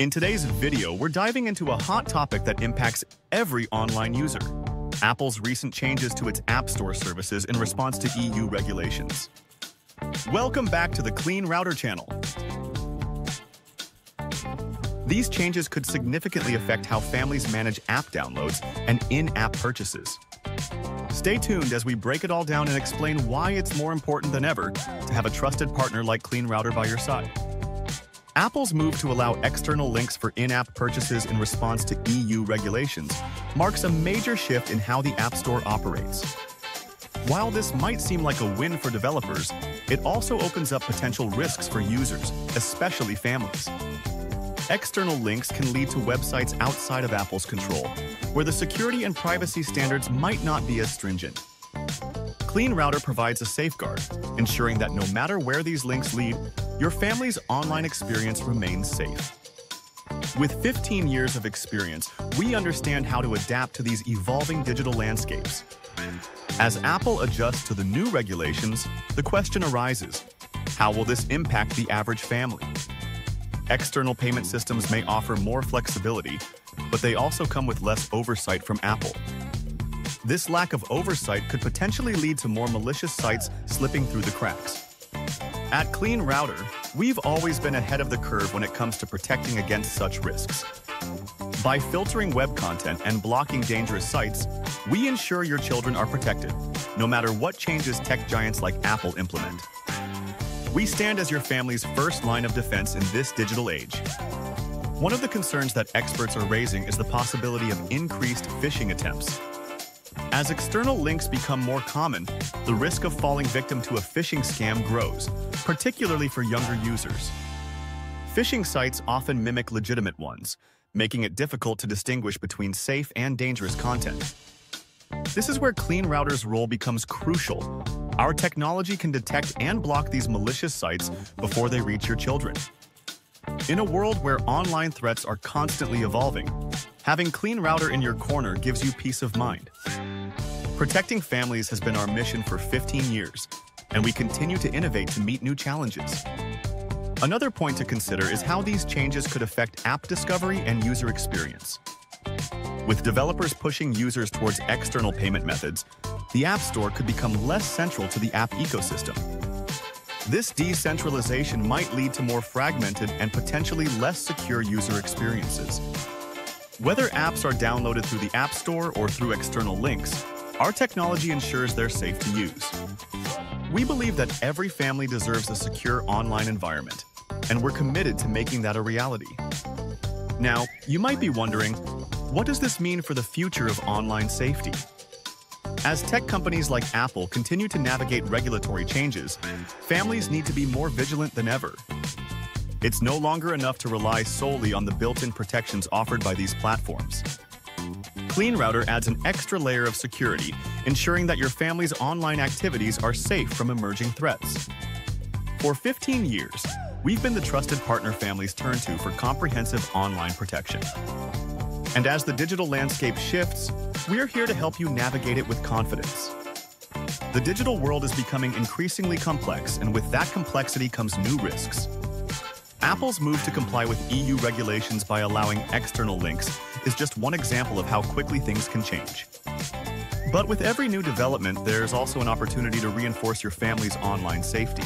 In today's video, we're diving into a hot topic that impacts every online user: Apple's recent changes to its App Store services in response to EU regulations. Welcome back to the Clean Router channel. These changes could significantly affect how families manage app downloads and in-app purchases. Stay tuned as we break it all down and explain why it's more important than ever to have a trusted partner like Clean Router by your side. Apple's move to allow external links for in-app purchases in response to EU regulations marks a major shift in how the App Store operates. While this might seem like a win for developers, it also opens up potential risks for users, especially families. External links can lead to websites outside of Apple's control, where the security and privacy standards might not be as stringent. Clean Router provides a safeguard, ensuring that no matter where these links lead, your family's online experience remains safe. With 15 years of experience, we understand how to adapt to these evolving digital landscapes. As Apple adjusts to the new regulations, the question arises: how will this impact the average family? External payment systems may offer more flexibility, but they also come with less oversight from Apple. This lack of oversight could potentially lead to more malicious sites slipping through the cracks. At Clean Router, we've always been ahead of the curve when it comes to protecting against such risks. By filtering web content and blocking dangerous sites, we ensure your children are protected, no matter what changes tech giants like Apple implement. We stand as your family's first line of defense in this digital age. One of the concerns that experts are raising is the possibility of increased phishing attempts. As external links become more common, the risk of falling victim to a phishing scam grows, particularly for younger users. Phishing sites often mimic legitimate ones, making it difficult to distinguish between safe and dangerous content. This is where Clean Router's role becomes crucial. Our technology can detect and block these malicious sites before they reach your children. In a world where online threats are constantly evolving, having Clean Router in your corner gives you peace of mind. Protecting families has been our mission for 15 years, and we continue to innovate to meet new challenges. Another point to consider is how these changes could affect app discovery and user experience. With developers pushing users towards external payment methods, the App Store could become less central to the app ecosystem. This decentralization might lead to more fragmented and potentially less secure user experiences. Whether apps are downloaded through the App Store or through external links, our technology ensures they're safe to use. We believe that every family deserves a secure online environment, and we're committed to making that a reality. Now, you might be wondering, what does this mean for the future of online safety? As tech companies like Apple continue to navigate regulatory changes, families need to be more vigilant than ever. It's no longer enough to rely solely on the built-in protections offered by these platforms. Clean Router adds an extra layer of security, ensuring that your family's online activities are safe from emerging threats. For 15 years, we've been the trusted partner families turn to for comprehensive online protection. And as the digital landscape shifts, we're here to help you navigate it with confidence. The digital world is becoming increasingly complex, and with that complexity comes new risks. Apple's move to comply with EU regulations by allowing external links is just one example of how quickly things can change. But with every new development, there's also an opportunity to reinforce your family's online safety.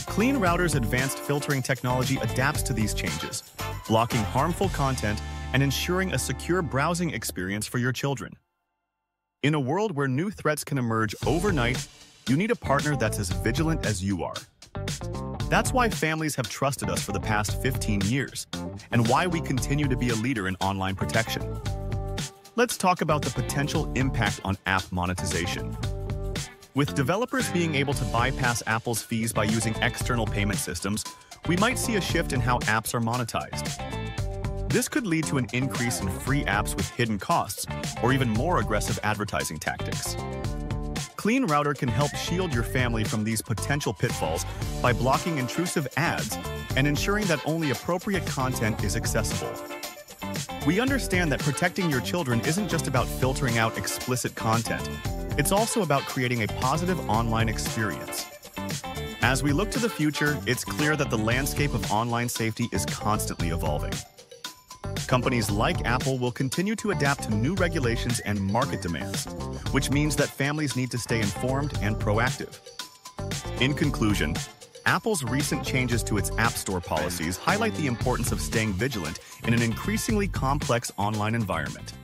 Clean Router's advanced filtering technology adapts to these changes, blocking harmful content and ensuring a secure browsing experience for your children. In a world where new threats can emerge overnight, you need a partner that's as vigilant as you are. That's why families have trusted us for the past 15 years, and why we continue to be a leader in online protection. Let's talk about the potential impact on app monetization. With developers being able to bypass Apple's fees by using external payment systems, we might see a shift in how apps are monetized. This could lead to an increase in free apps with hidden costs, or even more aggressive advertising tactics. Clean Router can help shield your family from these potential pitfalls by blocking intrusive ads and ensuring that only appropriate content is accessible. We understand that protecting your children isn't just about filtering out explicit content. It's also about creating a positive online experience. As we look to the future, it's clear that the landscape of online safety is constantly evolving. Companies like Apple will continue to adapt to new regulations and market demands, which means that families need to stay informed and proactive. In conclusion, Apple's recent changes to its App Store policies highlight the importance of staying vigilant in an increasingly complex online environment.